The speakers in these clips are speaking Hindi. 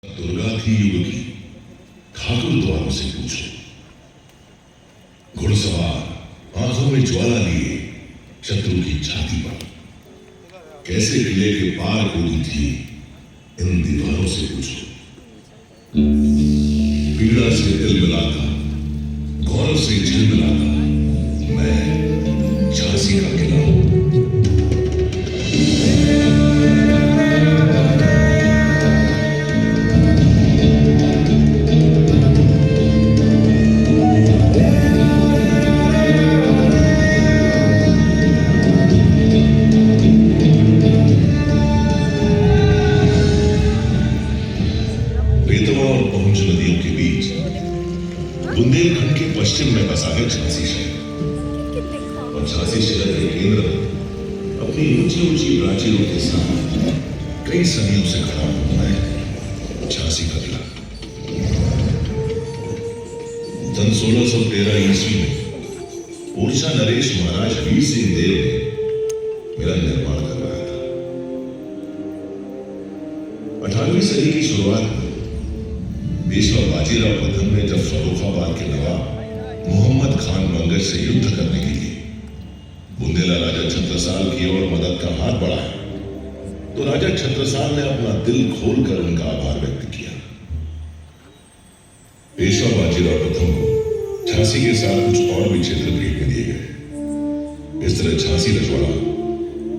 दुर्गा थी युग की, ठाकुर द्वारों से पूछो। घुड़सवार आंखों में ज्वाला लिए शत्रु की छाती पर कैसे किले के पार कूदी थी, इन दीवारों से पूछो। पीड़ा से दिल मिलाता, गौरव से झिल मिलाता, मैं झांसी का किला हूं। बेतवा और पहुंच नदियों के बीच बुंदेलखंड के पश्चिम में बसा है झांसी शहर। और झांसी शहर के केंद्र में अपनी ऊंची ऊंची प्राचीरों के साथ कई सदियों से खड़ा हुआ है झांसी का किला। सन 1613 ईस्वी में ओरछा नरेश महाराज वीर सिंह देव ने मेरा निर्माण करवाया था। 18वीं सदी की शुरुआत में पेशवा बाजीराव प्रथम ने जब फर्रुखाबाद के नवाब मोहम्मद खान मंगल से युद्ध करने के लिए बुंदेला राजा छत्रसाल की ओर मदद का हाथ बढ़ाया, तो राजा छत्रसाल ने अपना दिल खोलकर उनका आभार व्यक्त किया। पेशवा बाजीराव प्रथम को झांसी के साथ कुछ और भी क्षेत्र भेंट में दिए गए। इस तरह झांसी रजवाड़ा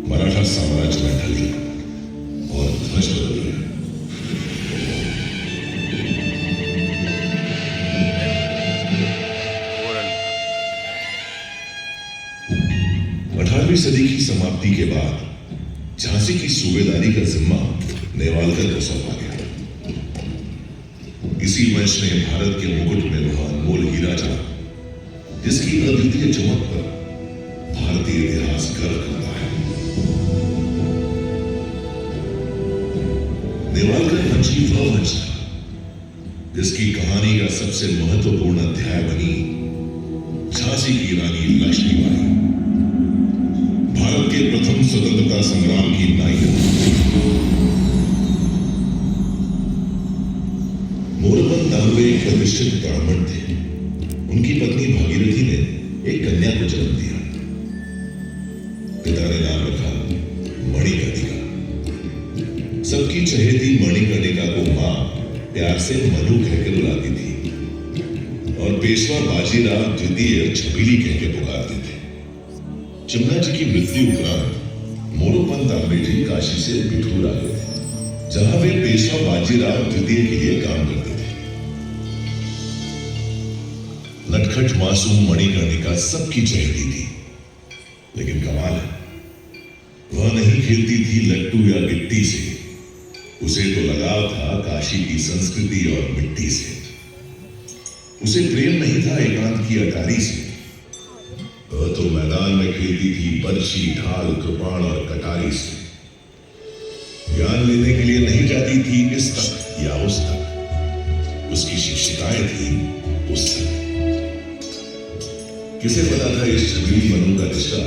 मराठा साम्राज्य में ढल गया और ध्वज बदल गया। 18वीं सदी की समाप्ति के बाद झांसी की सूबेदारी का जिम्मा नेवालकर को सौंपा गया। इसी वंश ने भारत के मुकुट में वह अनमोल हीरा जड़ा जिसकी अद्वितीय चमक पर भारतीय इतिहास गर्व करता है। नेवालकर वंश ही वह वंश था जिसकी कहानी का सबसे महत्वपूर्ण अध्याय बनी झांसी की रानी लक्ष्मीबाई, भारत के प्रथम स्वतंत्रता संग्राम की नायिका। मोरपन दानवे एक प्रतिष्ठित ब्राह्मण थे। उनकी पत्नी भागीरथी ने एक कन्या को जन्म दिया। पिता ने नाम रखा मणिकर्णिका। सबकी चहेती मणिकर्णिका को मां प्यार से मनु कहकर बुलाती थी और पेशवा बाजीराव द्वितीय छबीली कहकर पुकारते थे। जमुना जी की मृत्यु उपरांत मोरोपंत दानवे जी काशी से बिठूर आ गए थे, जहां वे पेशवा बाजीराव द्वितीय के लिए काम करते थे। नटखट मासूम मणिकर्णिका सबकी चहेती थी, लेकिन कमाल है वह नहीं खेलती थी लट्टू या गिट्टी से। उसे तो लगाव था काशी की संस्कृति और मिट्टी से। उसे प्रेम नहीं था एकांत की अटारी से। वह तो मैदान में खेलती थी बर्छी, ढाल, कृपाण और कटारी से। ज्ञान लेने के लिए नहीं जाती थी इस तक या उस तक। उसकी शिक्षिकाएं थी उस तक। किसे पता था इस छबीली मनु का रिश्ता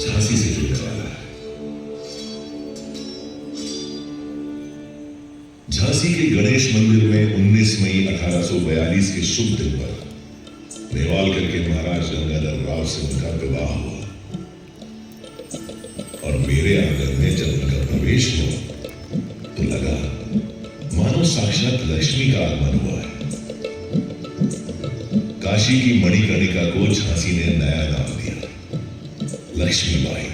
झांसी से जुड़ने वाला है। झांसी के गणेश मंदिर में 19 मई 1842 के शुभ दिन पर नेवालकर के महाराज गंगाधर राव से उनका विवाह हुआ और मेरे आंगन में जब उनका प्रवेश हुआ तो लगा मानो साक्षात लक्ष्मी का आगमन हुआ है। काशी की मणिकर्णिका को झांसी ने नया नाम दिया, लक्ष्मीबाई।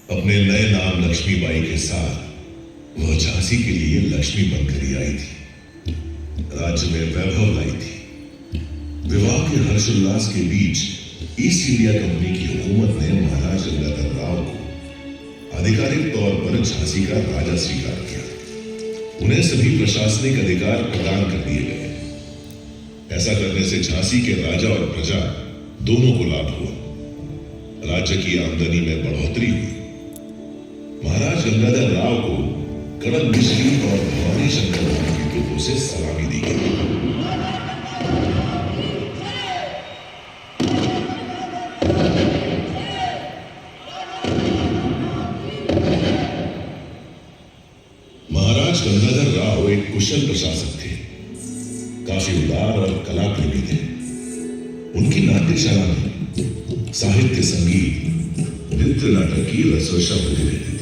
अपने नए नाम लक्ष्मीबाई के साथ वह झांसी के लिए लक्ष्मी बनकर ही आई थी। राज्य में वैभव लाई थी। विवाह के हर्षोल्लास के बीच ईस्ट इंडिया कंपनी की हुकूमत ने महाराज गंगाधर राव को आधिकारिक तौर पर झांसी का राजा स्वीकार किया। उन्हें सभी प्रशासनिक अधिकार प्रदान कर दिए गए। ऐसा करने से झांसी के राजा और प्रजा दोनों को लाभ हुआ। राज्य की आमदनी में बढ़ोतरी हुई। महाराज गंगाधर राव को कड़क बिजली और भवानी शंकर की तोपों से सलामी दी गई। महाराज गंगाधर राव एक कुशल प्रशासक थे, काफी उदार और कला प्रेमी थे। उनकी नाट्यशाला में साहित्य, संगीत, नृत्य, नाटक की रसवर्षा बनी रहती थी।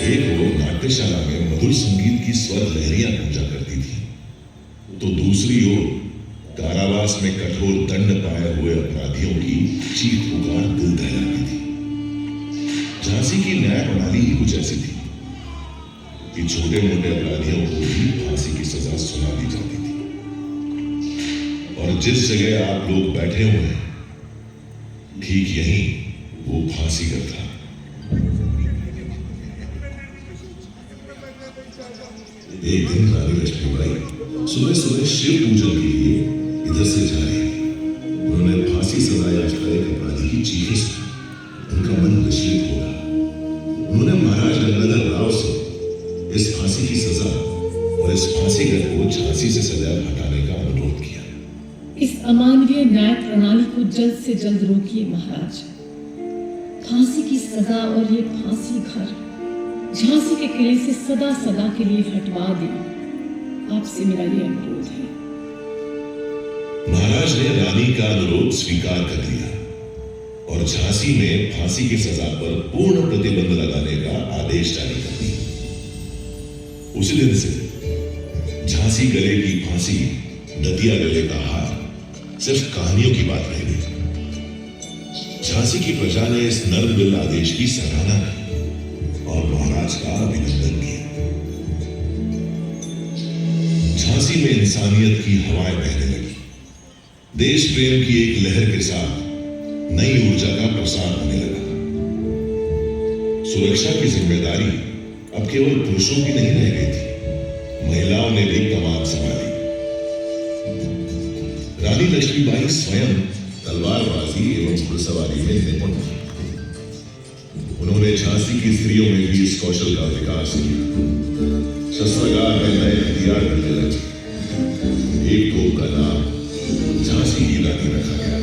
एक वो नाट्यशाला में मधुर संगीत की स्वर लहरियां गूंजा करती थी, तो दूसरी ओर कारावास में कठोर दंड पाए हुए अपराधियों की चीख पुकार दिल दहलाती थी। झांसी की न्याय प्रणाली ही कुछ ऐसी थी कि छोटे मोटे अपराधियों को भी फांसी की सजा सुना दी जाती थी। और जिस जगह आप लोग बैठे हुए हैं, ठीक यहीं वो फांसी का था। एक दिन रानी लक्ष्मीबाई सुबह सुबह शिव पूजन के लिए इधर से जा रही थी। उन्होंने फांसी सजा याफ्ता एक अपराधी की चीखें सुनी। उनका मन विचलित हो गया। उन्होंने महाराज गंगाधर राव से इस फांसी की सजा और इस फांसीगर को झांसी से सदैव हटाने का अनुरोध किया। इस अमानवीय न्याय प्रणाली को जल्द से जल्द रोकिए महाराज। फांसी की सजा और ये फांसी घर झांसी के किले से सदा सदा के लिए हटवा दे। आपसे मेरा ये अनुरोध है। महाराज ने रानी का अनुरोध स्वीकार कर लिया और झांसी में फांसी की सजा पर पूर्ण प्रतिबंध लगाने का आदेश जारी कर दिया। उसी दिन से झांसी गले की फांसी, नदिया गले का हार सिर्फ कहानियों की बात रह गई। झांसी की प्रजा ने इस नर्मदिल आदेश की सराहना की और महाराज का अभिनंदन किया। झांसी में इंसानियत की हवाएं बहने लगी। देश प्रेम की एक लहर के साथ नई ऊर्जा का प्रसार होने लगा। सुरक्षा की जिम्मेदारी अब केवल पुरुषों की नहीं रह गई थी, महिलाओं ने भी कमान संभाली। रानी लक्ष्मीबाई स्वयं तलवारबाजी एवं घुड़सवारी में निपुण थी। उन्होंने झांसी की स्त्रियों में भी इस कौशल का विकास किया। शस्त्रागार में नए हथियार बनने लगे। एक तोप का नाम झांसी की रानी रखा गया।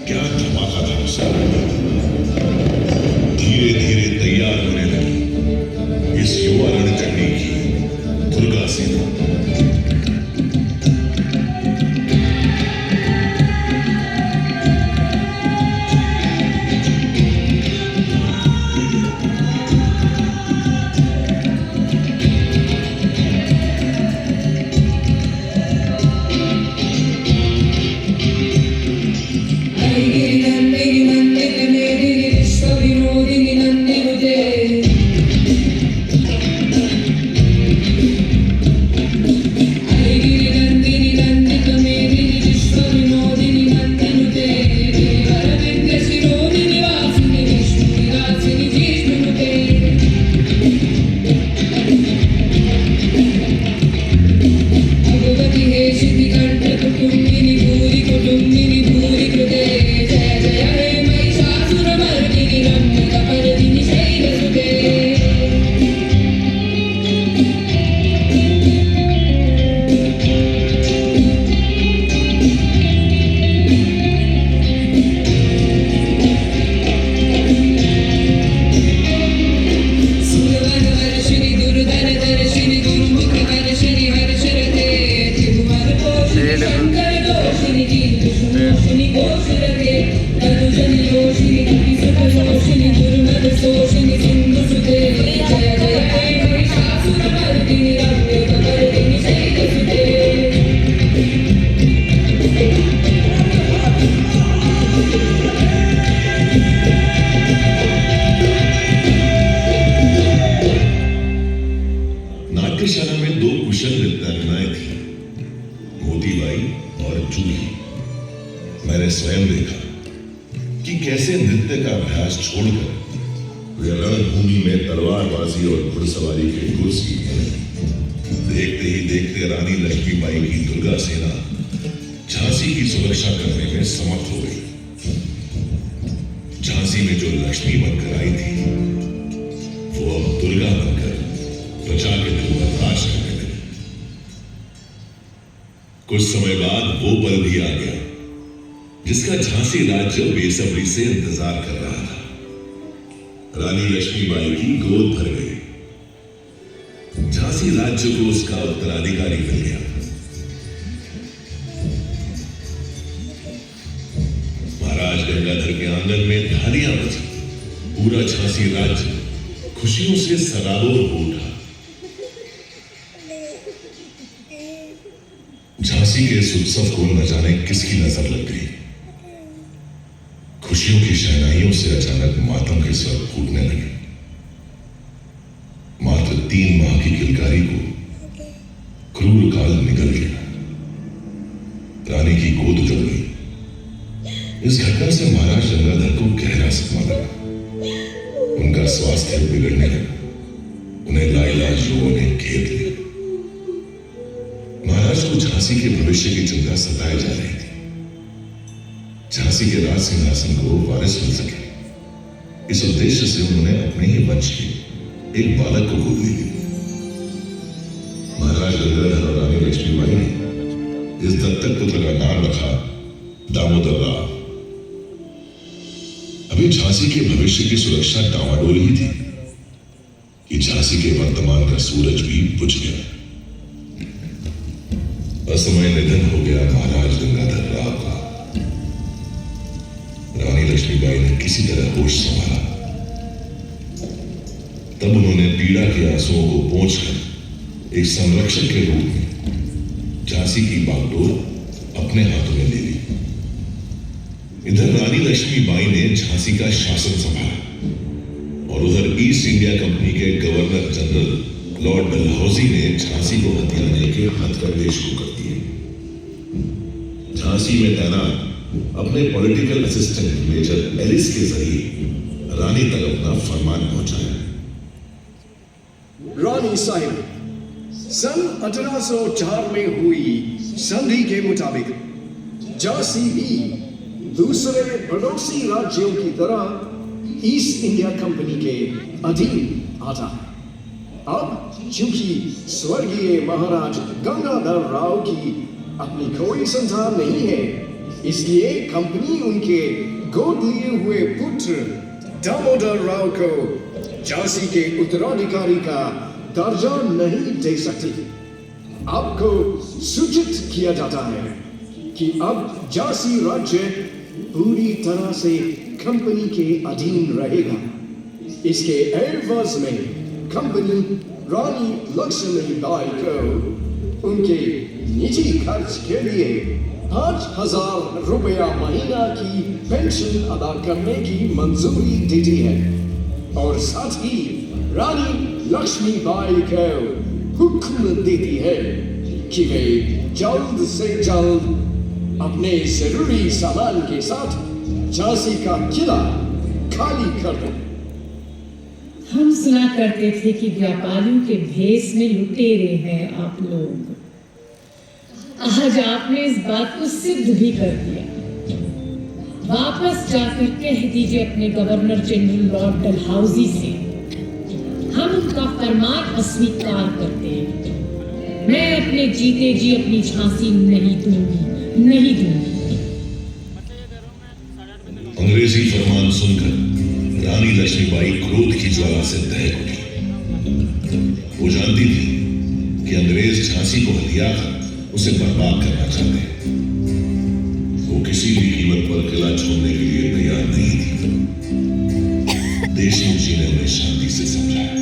क्या धमाका था उसका। धीरे धीरे तैयार होने लगी इस युवा रणचंडी की दुर्गा सेना। Hey, युद्ध का अभ्यास छोड़कर वे रणभूमि में तलवारबाजी और घुड़सवारी के गुर सीखने लगे। देखते ही देखते रानी लक्ष्मीबाई की दुर्गा सेना झांसी की सुरक्षा करने में समर्थ हो गई। झांसी में जो लक्ष्मी बनकर आई थी वो अब दुर्गा बनकर प्रजा के दिल पर राज करने लगी। कुछ समय बाद वो पल भी आ गया जिसका झांसी राज्य बेसब्री से इंतजार कर रहा था। रानी लक्ष्मीबाई की गोद भर गई। झांसी राज्य को उसका उत्तराधिकारी मिल गया। महाराज गंगाधर के आंगन में थालियां बजी। पूरा झांसी राज्य खुशियों से सराबोर हो उठा। झांसी के इस उत्सव को न जाने किसकी नजर लग गई। खुशियों की शहनाइयों से अचानक मातम के स्वर फूटने लगे। मात्र 3 माह की किलकारी को क्रूर काल निकल गया। रानी की गोद उजड़ गई। इस घटना से महाराज गंगाधर को गहरा सदमा लगा। उनका स्वास्थ्य बिगड़ने लगा। उन्हें लाइलाज रोगों ने घेर लिया। महाराज को झांसी के भविष्य की चिंता सताए जा रही थी। झांसी के राज सिंहासन को वारिस मिल सके, इस उद्देश्य से उन्होंने अपने ही वंश के एक बालक को गोद ली। महाराज गंगाधर और रानी लक्ष्मीबाई ने इस दत्तक पुत्र का नाम रखा दामोदर राव। अभी झांसी के भविष्य की सुरक्षा डामाडोल ही थी कि झांसी के वर्तमान का सूरज भी बुझ गया। असमय निधन हो गया महाराज गंगाधर राव का। रानी लक्ष्मीबाई ने किसी तरह होश संभाला। तब उन्होंने पीड़ा के आंसुओं को पोंछकर एक संरक्षक के रूप में झांसी की बागडोर अपने हाथों में ले ली। इधर रानी लक्ष्मीबाई ने झांसी का शासन संभाला और उधर ईस्ट इंडिया कंपनी के गवर्नर जनरल लॉर्ड डलहौजी ने झांसी को हथियाने के हथकंडे शुरू कर दिए। झांसी में तैनात अपने पॉलिटिकल असिस्टेंट मेजर एलिस के जरिए रानी तक अपना फरमान पहुंचाया। रानी साहिब, सन 1804 में हुई संधि के मुताबिक झांसी भी दूसरे पड़ोसी राज्यों की तरह ईस्ट इंडिया कंपनी के अधीन आता है। अब चूंकि स्वर्गीय महाराज गंगाधर राव की अपनी कोई संतान नहीं है, इसलिए कंपनी उनके गोद लिए हुए पुत्र दामोदर राव को झांसी के उत्तराधिकारी का दर्जा नहीं दे सकती। आपको सूचित किया जाता है कि अब झांसी राज्य पूरी तरह से कंपनी के अधीन रहेगा। इसके एवज में कंपनी रानी लक्ष्मीबाई को उनके निजी खर्च के लिए 5,000 रुपया महीना की पेंशन अदा करने की मंजूरी देती है और साथ ही रानी लक्ष्मीबाई को हुक्म देती है कि वे जल्द से जल्द अपने जरूरी सामान के साथ झांसी का किला खाली कर दें। हम सुना करते थे कि व्यापारियों के भेष में लुटेरे हैं आप लोग। आज आपने इस बात को सिद्ध भी कर दिया। वापस जाकर कह दीजिए अपने गवर्नर जनरल लॉर्ड डलहौजी से हम उनका फरमान अस्वीकार करते हैं। मैं अपने जीते जी अपनी झांसी नहीं दूंगी। अंग्रेजी फरमान सुनकर रानी लक्ष्मीबाई क्रोध की ज्वाला से दहक उठी। वो जानती थी कि अंग्रेज झांसी को हथियाकर उसे बर्बाद करना चाहते हैं। वो किसी भी कीमत पर किला छोड़ने के लिए तैयार नहीं थी। देशमुख जी ने उन्हें शांति से समझाया।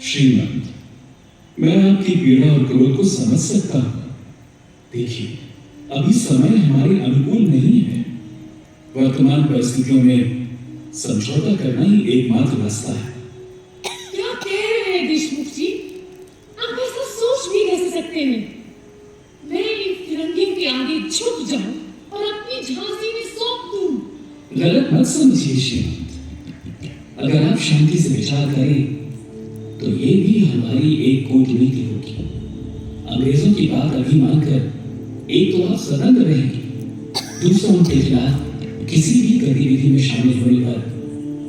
श्रीमान, मैं आपकी पीड़ा और क्रोध को समझ सकता हूं। देखिए, अभी समय हमारे अनुकूल नहीं है। वर्तमान परिस्थितियों में समझौता करना ही एकमात्र रास्ता है। क्या कह रहे हैं देशमुख जी? आप ऐसा सोच भी कैसे सकते हैं? मैं इन फिरंगियों के आगे झुक जाऊं और अपनी झांसी में सौंप दूं? गलत मत समझिए श्रीमंत। अगर आप शांति से विचार करें तो ये भी हमारी एक कूटनीति होगी। अंग्रेजों की बात अभी मानकर एक तो आप सतर्क रहेंगे, दूसरों के खिलाफ किसी भी गतिविधि में शामिल होने पर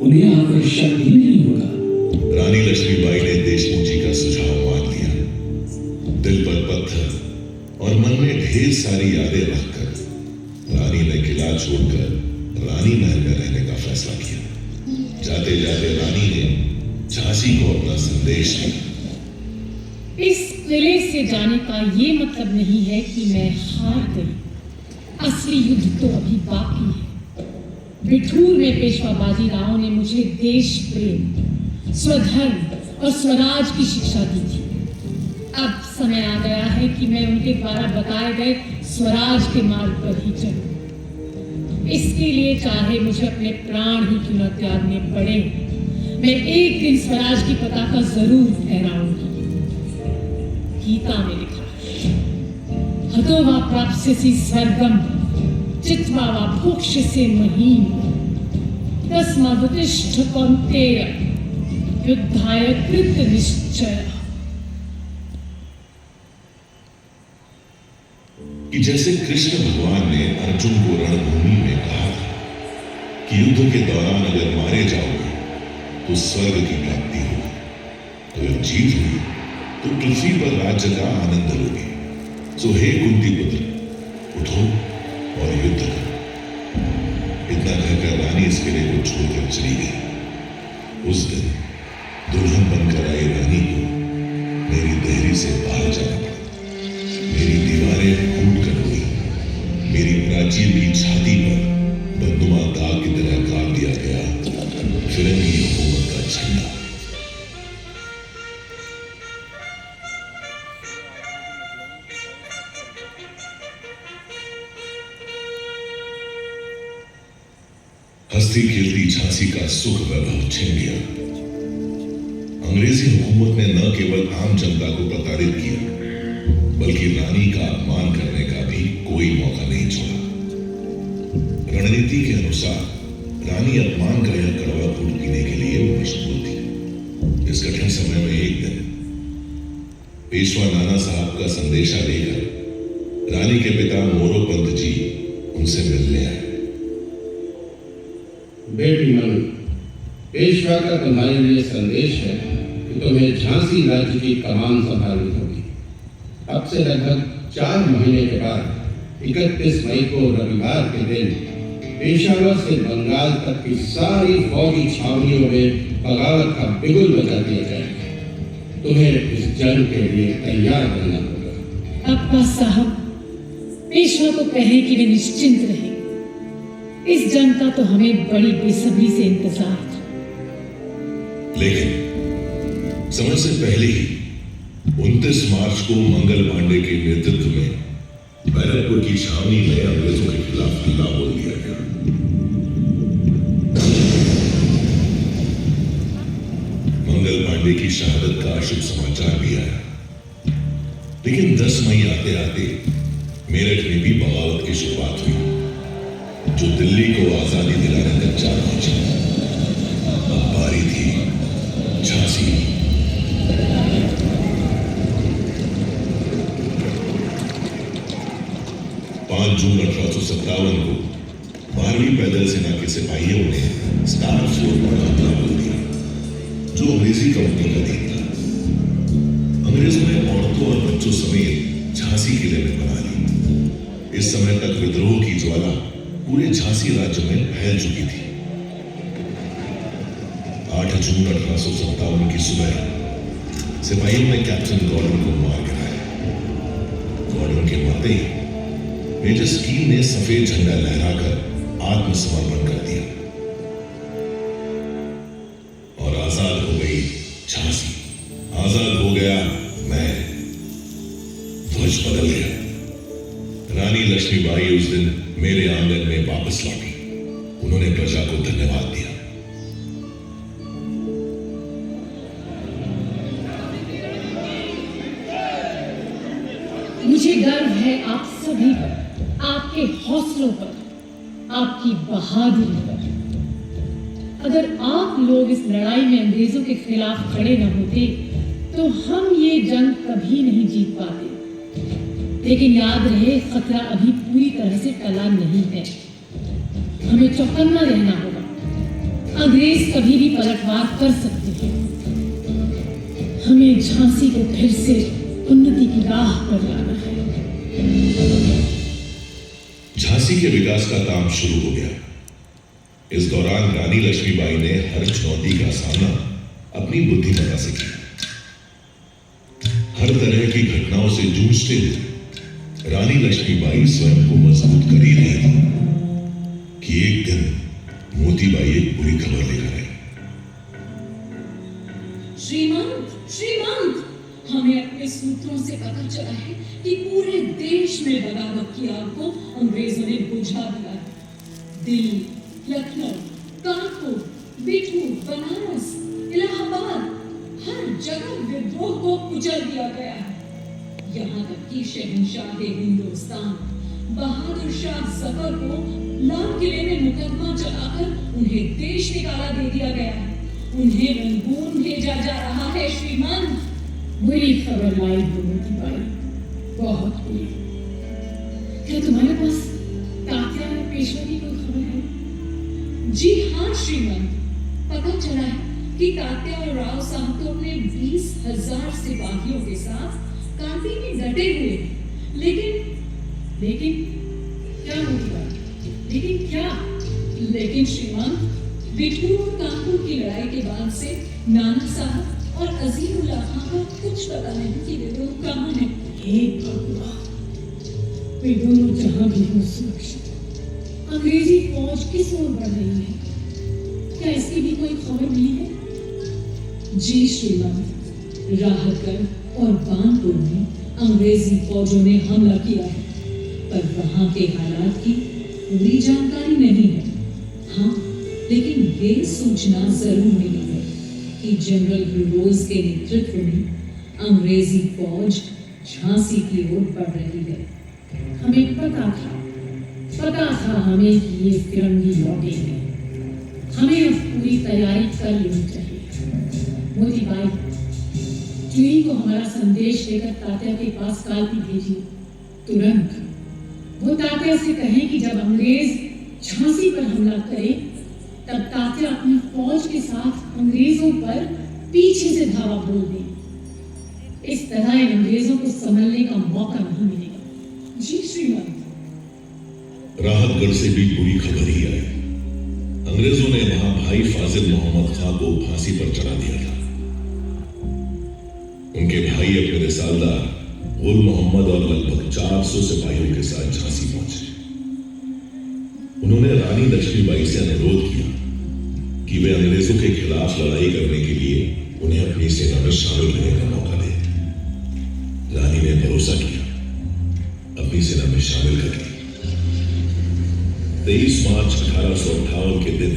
उन्हें आकर शक भी नहीं होगा। रानी लक्ष्मीबाई ने देशमुख जी का सुझाव मान लिया। दिल पर पत्थर और मन में ढेर सारी यादें रखकर रानी ने किला छोड़कर रानी महल में रहने का फैसला किया। जाते जाते रानी ने झांसी को अपना संदेश दिया। इस किले से जाने का ये मतलब नहीं है कि मैं हार गई। असली युद्ध तो अभी बाकी है। बिठूर में पेशवा बाजीराव ने मुझे देश प्रेम, स्वधर्म और स्वराज की शिक्षा दी थी। अब समय आ गया है कि मैं उनके द्वारा बताए गए स्वराज के मार्ग पर ही चलूं। इसके लिए चाहे मुझे अपने प्राण ही क्यों न त्यागने पड़े, मैं एक दिन स्वराज की पताका जरूर फहराऊंगी। गीता में लिखा है, हतो वा प्राप्स्यसि स्वर्गम चित्वा वा भोक्ष्यसे महीम तस्मादुत्तिष्ठ कौन्तेय युद्धाय कृत निश्चय। कि जैसे कृष्ण भगवान ने अर्जुन को रणभूमि में कहा था कि युद्ध के दौरान अगर मारे जाओगे तो स्वर्ग की प्राप्ति होगी, अगर जीत हुई तो पृथ्वी पर राज्य का आनंद लोगे। सो हे कुंती पुत्र, उठो और युद्ध करो। इतना कहकर रानी इस किले को छोड़कर चली गई। उस दिन दुल्हन बनकर आई रानी को मेरी देहरी से बाहर जाना पड़ा। मेरी दीवारें फूट कर हुई। मेरी प्राचीर की छाती पर बदनुमा दाग की तरह गाड़ दिया गया फिरंगी हुकूमत का झंडा। हंसती खेलती झांसी का सुख वैभव छिन गया। अंग्रेजी हुकूमत ने न केवल आम जनता को प्रताड़ित किया बल्कि रानी का अपमान करने का भी कोई मौका नहीं छोड़ा। रणनीति के अनुसार रानी अपमान का यह कड़वा घूंट पीने के लिए मजबूर थी। इस कठिन समय में एक दिन पेशवा नाना साहब का संदेशा लेकर रानी के पिता मोरो पंत जी उनसे मिलने आए। बेटी मनु, पेशवा का तुम्हारे लिए संदेश है कि तुम्हें झांसी राज्य की कमान संभालनी होगी। अब से लगभग 4 महीने के बाद 31 मई को रविवार के दिन पेशावर से बंगाल तक की सारी फौजी छावनियों में बगावत का बिगुल बजा दिया जाएगा। तुम्हें इस जंग के लिए तैयार रहना होगा। अब्बा साहब, पेशवा को कहें कि वे निश्चिंत रहे। इस जंग का तो हमें बड़ी बेसब्री से इंतजार था। लेकिन समय से पहले ही 29 मार्च को मंगल पांडे के नेतृत्व में बैरकपुर की छावनी में अंग्रेजों के खिलाफ हमला बोल दिया गया। मंगल पांडे की शहादत का शुभ समाचार भी आया। लेकिन 10 मई आते आते मेरठ में भी बगावत की शुरुआत हुई, जो दिल्ली को आजादी दिलाने तक जा पहुंची। अब बारी थी झांसी। 5 जून 1857 को 12वीं पैदल सेना के सिपाहियों ने स्टार फोर्ट पर हमला बोल दिया, जो अंग्रेजी कंपनी का दिन था। अंग्रेजों ने औरतों और बच्चों समेत झांसी किले में बना ली। इस समय तक विद्रोह की ज्वाला पूरे झांसी राज्य में फैल चुकी थी। 8 जून 1857 की सुबह सिपाहियों ने कैप्टन गॉर्डन को मार गिराया। गॉर्डन के मरते ही मेजर स्कील ने सफेद झंडा लहराकर आत्मसमर्पण कर दिया और आजाद हो गई झांसी। आजाद हो गया मैं। ध्वज बदल गया। रानी लक्ष्मीबाई उस दिन मेरे आंगन में वापस लौटी। उन्होंने प्रजा को धन्यवाद दिया। मुझे गर्व है आप सभी पर, आपके हौसलों पर, आपकी बहादुरी पर। अगर आप लोग इस लड़ाई में अंग्रेजों के खिलाफ खड़े न होते तो हम ये जंग कभी नहीं जीत पाते। लेकिन याद रहे, खतरा अभी पूरी तरह से टला नहीं है। हमें चौकन्ना रहना होगा। अंग्रेज कभी भी पलटवार कर सकते हैं। हमें झांसी को फिर से उन्नति की राह पर लाना है। झांसी के विकास का काम शुरू हो गया। इस दौरान रानी लक्ष्मीबाई ने हर चुनौती का सामना अपनी बुद्धिमत्ता से किया। हर तरह की घटनाओं से जूझते हुए रानी लक्ष्मीबाई स्वयं को मजबूत कर ही रही थी कि एक दिन मोतीबाई एक बुरी खबर लेकर आई। श्रीमंत, हमें अपने सूत्रों से पता चला है कि पूरे देश में बगावत की आग को अंग्रेजों ने बुझा दिया है। दिल्ली, लखनऊ, कानपुर, बिठूर, बनारस, इलाहाबाद, हर जगह विद्रोह को कुचल दिया गया है। यहाँ तक कि शहंशाह हिंदुस्तान बहादुर शाह जफर को लाल किले में मुकदमा चलाकर उन्हें देश निकाला दे दिया गया है। उन्हें रंगून भेजा जा रहा है। श्रीमंत, बुरी खबर लाई हो मोतीबाई, बहुत बुरी। क्या तुम्हारे पास तात्या पेशवा की कोई खबर है? जी हाँ श्रीमंत, पता चला है कि तात्या और राव साहब तो अपने 20,000 सिपाहियों के साथ काफी में डटे हुए हैं। लेकिन क्या मोतीबाई? लेकिन क्या? लेकिन श्रीमंत, बिठूर और कानपुर की लड़ाई के बाद से नाना साहब और अजीमुल्लाह खां का कुछ पता नहीं कि वे लोग कहाँ हैं। हे भगवान, वे दोनों जहां भी हो सुरक्षित। अंग्रेजी फौज किस ओर बढ़ रही है? क्या इसकी भी कोई खबर मिली है? जी श्रीमंत, राहतगढ़ और कानपुर में अंग्रेजी फौजों ने हमला किया है, पर वहां के हालात की पूरी जानकारी नहीं है। हाँ, लेकिन ये सूचना जरूर मिली है कि जनरल हिरोज के नेतृत्व में अंग्रेजी फौज झांसी की ओर बढ़ रही है। हमें पता था हमें कि ये फिरंगी लौटेंगे। हमें अब पूरी तैयारी कर लेनी चाहिए। मोतीबाई, चुई को हमारा संदेश लेकर तात्या के पास कालपी भेजिए तुरंत। वो तात्या से कहें कि जब अंग्रेज झांसी पर हमला करें तब तात्या अपनी फौज के साथ अंग्रेजों पर पीछे से धावा बोल दें। इस तरह इन अंग्रेजों को संभलने का मौका नहीं मिलेगा। जी श्रीमंत। राहतगढ़ से भी बुरी खबर ही आई। अंग्रेजों ने वहां भाई फाजिल मोहम्मद खां को फांसी पर चढ़ा दिया था। उनके भाई अपने रिसालदार गुल मोहम्मद और लगभग 400 सिपाहियों के साथ झांसी पहुंचे। उन्होंने रानी लक्ष्मीबाई से अनुरोध किया कि वे अंग्रेजों के खिलाफ लड़ाई करने के लिए उन्हें अपनी सेना में शामिल होने का मौका दें। रानी ने भरोसा किया, अपनी सेना में शामिल कर लिया। 23 मार्च 1858 के दिन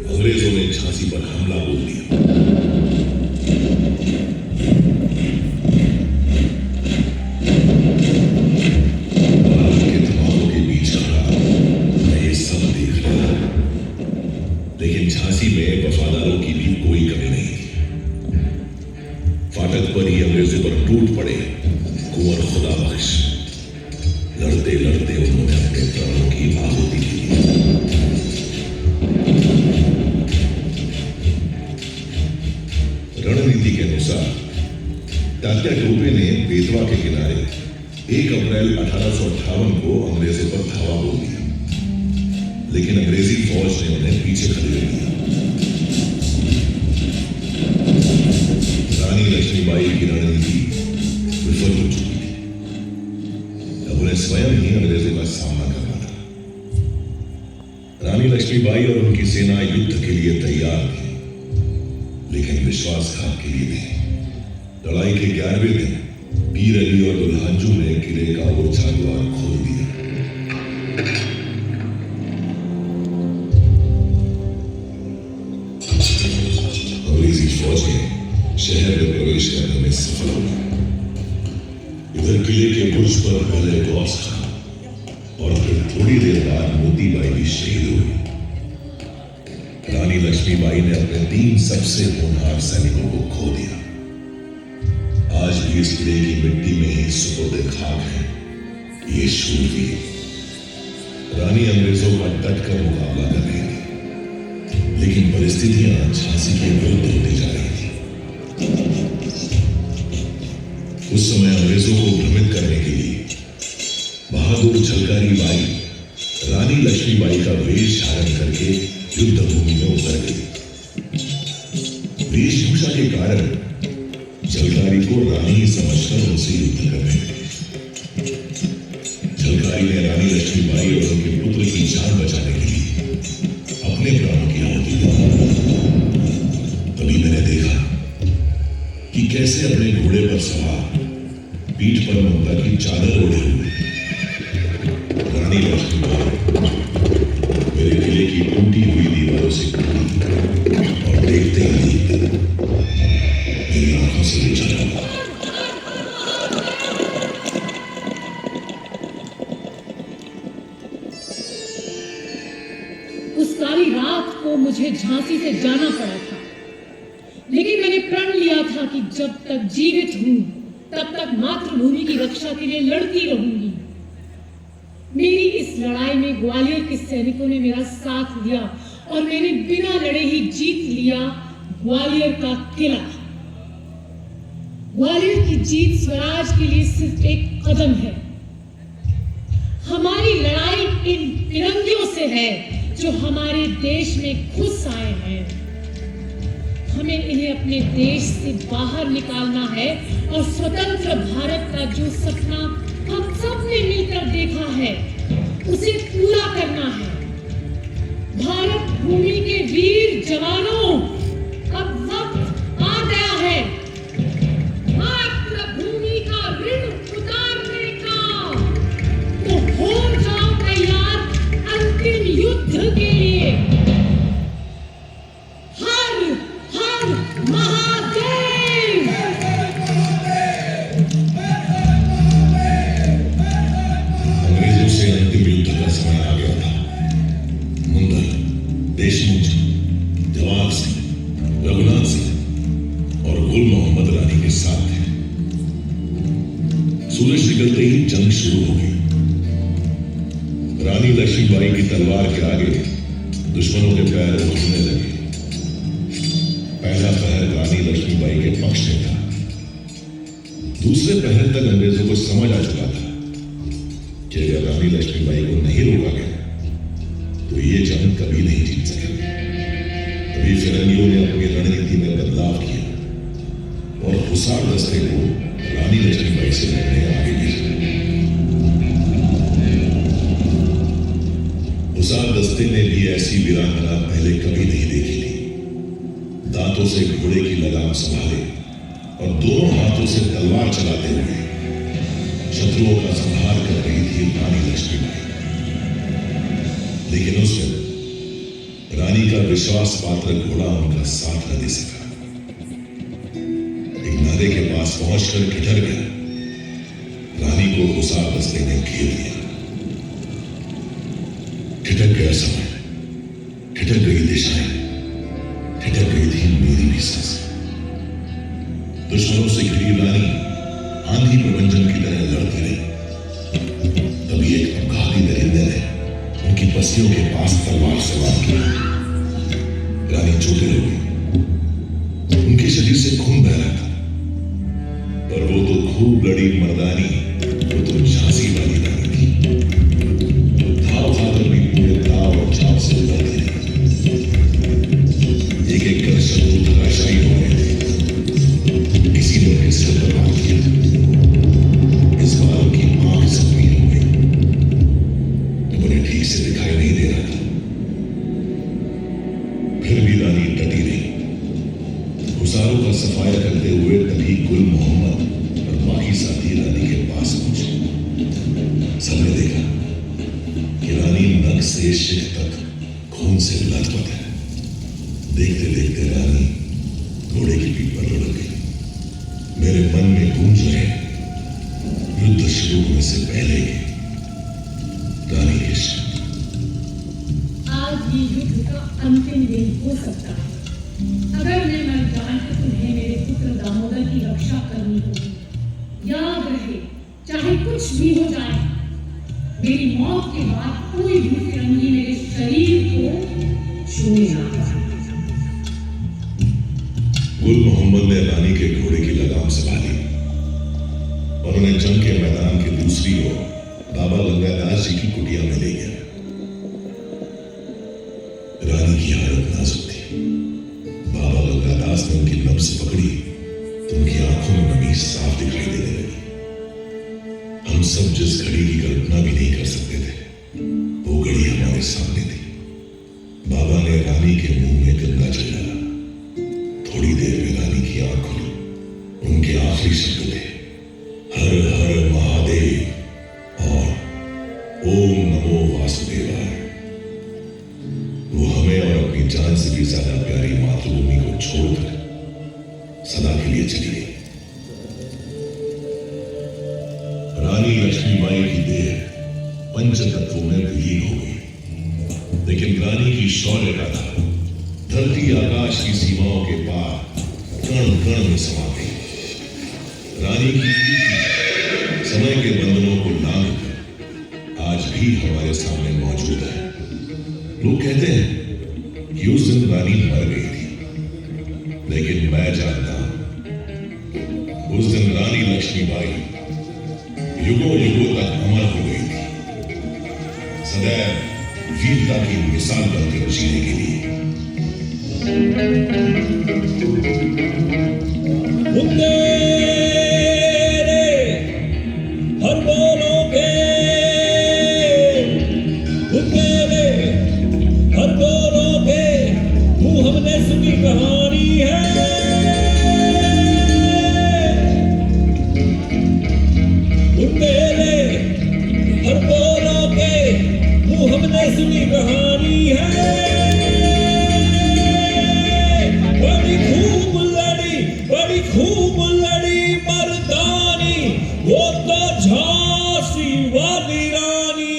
अंग्रेजों ने झांसी पर हमला बोल दिया। के धमाकों के बीच खड़ा मैं ये सब देख रहा था, लेकिन झांसी में वफादारों की भी कोई कमी नहीं थी। फाटक पर ही अंग्रेजों पर टूट पड़े कुंवर खुदा बख्श। लड़ते लड़ते उन्होंने अपने प्राणों की आहुति दी। रणनीति के अनुसार तात्या टोपे ने बेतवा के किनारे 1 अप्रैल 1858 को अंग्रेजों पर धावा बोल दिया, लेकिन अंग्रेजी फौज ने उन्हें पीछे खदेड़ दिया। रानी लक्ष्मीबाई की रणनीति विफल हो चुकी थी। अब उन्हें स्वयं ही अंग्रेजों का सामना करना था। रानी लक्ष्मीबाई और उनकी सेना युद्ध के लिए तैयार थी, लेकिन विश्वासघात के लिए नहीं। लड़ाई के 11वें दिन पीर अली और दुल्हाजू ने किले का ओछा द्वार खोल दिया। अंग्रेजी फौज ने शहर में प्रवेश करने में सफल हो गई। इधर किले के बुर्ज पर पहले गौस खां और फिर थोड़ी देर बाद मोतीबाई भी शहीद हुई। रानी लक्ष्मीबाई ने अपने 3 सबसे होनहार सैनिकों को खो दिया। आज भी इस किले की मिट्टी में ही सुपुर्दे खाक है ये शूरवीर। रानी अंग्रेजों का डटकर मुकाबला कर रही थी, लेकिन परिस्थितियां झांसी के विरुद्ध होती जा रही थी। उस समय अंग्रेजों को भ्रमित करने के लिए बहादुर झलकारी बाई रानी लक्ष्मीबाई का वेश धारण करके युद्ध भूमि में उतर गई। वेशभूषा के कारण झलकारी को रानी समझकर उनसे युद्ध करने लगे। झलकारी ने रानी लक्ष्मीबाई और उनके पुत्र की जान बचाने के लिए अपने प्राणों की आहुति दी। तभी मैंने देखा कि कैसे अपने घोड़े पर सवार पीठ पर ममता की चादर ओढ़े हुए रानी लक्ष्मीबाई मेरे किले की टूटी हुई दीवारों से गुजरी और देखते ही देखते मेरी आंखों से गुजर गया। उस काली रात को मुझे झांसी से जाना पड़ा था, लेकिन मैंने प्रण लिया था कि जब तक जीवित हूं तब तक मातृभूमि की रक्षा के लिए लड़ती रहूंगी। मेरी इस लड़ाई में ग्वालियर के सैनिकों ने मेरा साथ दिया और मैंने बिना लड़े ही जीत लिया ग्वालियर का किला। ग्वालियर की जीत स्वराज के लिए सिर्फ एक कदम है। हमारी लड़ाई इन फिरंगियों से है जो हमारे देश में घुस आए हैं। हमें इन्हें अपने देश से बाहर निकालना है और स्वतंत्र भारत का जो सपना हम सब ने मिलकर देखा है उसे पूरा करना है। भारत भूमि के वीर जवानों, अब वक्त आ गया है मातृभूमि का ऋण उतारने का। तो हो जाओ तैयार अंतिम युद्ध के लिए। हर हर महादेव। अंग्रेजों से अंतिम युद्ध का समय आ गया था। मुंदर, देशमुख जी, जवाहर सिंह, रघुनाथ सिंह और गुल मोहम्मद रानी के साथ थे। सूरज निकलते ही जंग शुरू हो गई। रानी लक्ष्मीबाई की तलवार के आगे दुश्मनों के पैर उठने लगे। पहला पहर रानी लक्ष्मीबाई के पक्ष में था। दूसरे पहर तक अंग्रेजों को समझ आ चुका था कि अगर रानी लक्ष्मीबाई को नहीं रोका गया तो ये जंग कभी नहीं जीत सकेंगे। तभी फिरंगियों ने अपनी रणनीति में बदलाव किया और हुसार दस्ते को रानी लक्ष्मीबाई से लड़ने आगे भेजा। हुसार दस्ते ने भी ऐसी वीरांगना पहले कभी नहीं देखी थी। दांतों से घोड़े की लगाम संभाले और दोनों हाथों से तलवार चलाते हुए शत्रुओं का संहार कर रही थी रानी लक्ष्मीबाई। लेकिन उस वक्त रानी का विश्वास पात्र घोड़ा उनका साथ न दे सका। एक नारे के पास पहुंचकर ठिठक गया। रानी को हुसार दस्ते ने घेर लिया। ठिठक गया समय, ठिठक गई दिशाएं, ठिठक गई थी मेरी भी सांसें। दुश्मनों से घिरी रानी आंधी प्रबंधन की तरह लड़ती रही। तभी एक घाती दरिंदे ने उनकी बस्तियों के पास तलवार सवार की। रानी चोटिल हो गई। उनके शरीर से खून बह रहा था, पर वो तो खूब लड़ी मर्दानी, वो तो झांसी वाली रानी थी। घाव खाकर भी पूरे दाव और चाव से लड़ती रही। एक एक कर शत्रु धराशायी हो गए थे। किसी ने उनके सिर पर वार किया। इस बार उनकी आंख जख्मी हो गई। उन्हें ठीक से दिखाई नहीं दे रहा था। फिर भी रानी डटी रही। हुसारों का सफाया करते हुए तभी गुल मोहम्मद और बाकी साथी रानी के पास पहुंचे। सबने देखा कि रानी नक से शिख तक खून से लथपथ है। देखते देखते रानी घोड़े की पीठ पर लुढ़क गई। मेरे मन में गूंज रहे युद्ध शुरू होने से पहले रानी के शब्द। आज ही युद्ध का अंतिम दिन हो सकता है। अगर मैं मर जाऊं तो तुम्हें मेरे पुत्र दामोदर की रक्षा करनी होगी। याद रहे, चाहे कुछ भी हो जाए, मेरी मौत के बाद कोई भी फिरंगी मेरे शरीर को छूए ना। गुल मोहम्मद ने रानी के घोड़े की लगाम संभाली और उन्हें जंग के मैदान की दूसरी ओर बाबा गंगादास जी की कुटिया में ले गया। रानी की हालत नाजुक थी। बाबा गंगादास ने उनकी नब्ज पकड़ी तो उनकी आंखों में नमी साफ दिखाई देने लगी। हम सब जिस घड़ी की कल्पना भी नहीं कर सकते थे, वो घड़ी हमारे सामने थी। बाबा ने रानी के मुंह में गंगा जल डाला। थोड़ी देर में रानी की आंख खुली। उनके आखिरी शब्द थे, हर हर महादेव और ओम नमो वासुदेवाय। वो हमें और अपनी जान से भी ज्यादा प्यारी मातृभूमि को छोड़कर सदा के लिए चली गई। रानी लक्ष्मीबाई की देह पंच तत्वों में विलीन हो गई, लेकिन रानी की शौर्य गाथा धरती आकाश की सीमाओं के पार कण कण में समा गई। रानी की समय के बंधनों को लांघकर आज भी हमारे सामने मौजूद है। लोग कहते हैं कि उस दिन रानी मर गई थी, लेकिन मैं जानता हूं उस दिन रानी लक्ष्मीबाई युगों युगों तक अमर हो गई थी, सदैव वीरता की मिसाल बनकर जीने के लिए। हर बोलोगे वो हमने सुनी कहानी है। हर बोलोगे वो हमने सुनी कहानी है। बड़ी खूब लड़ी मर्दानी, वो तो झांसी वाली रानी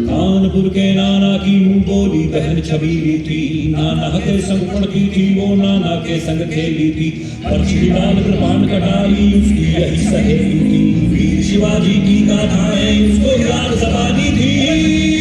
कानपुर के नाना की मुंह बोली बहन छबीली थी। नाना के संग पढ़ती थी, वो नाना के संग खेली थी। पर्ची लाल कृपान कटारी उसकी यही सहेली थी। वीर शिवाजी की गाथाएं उसको याद जबानी थी।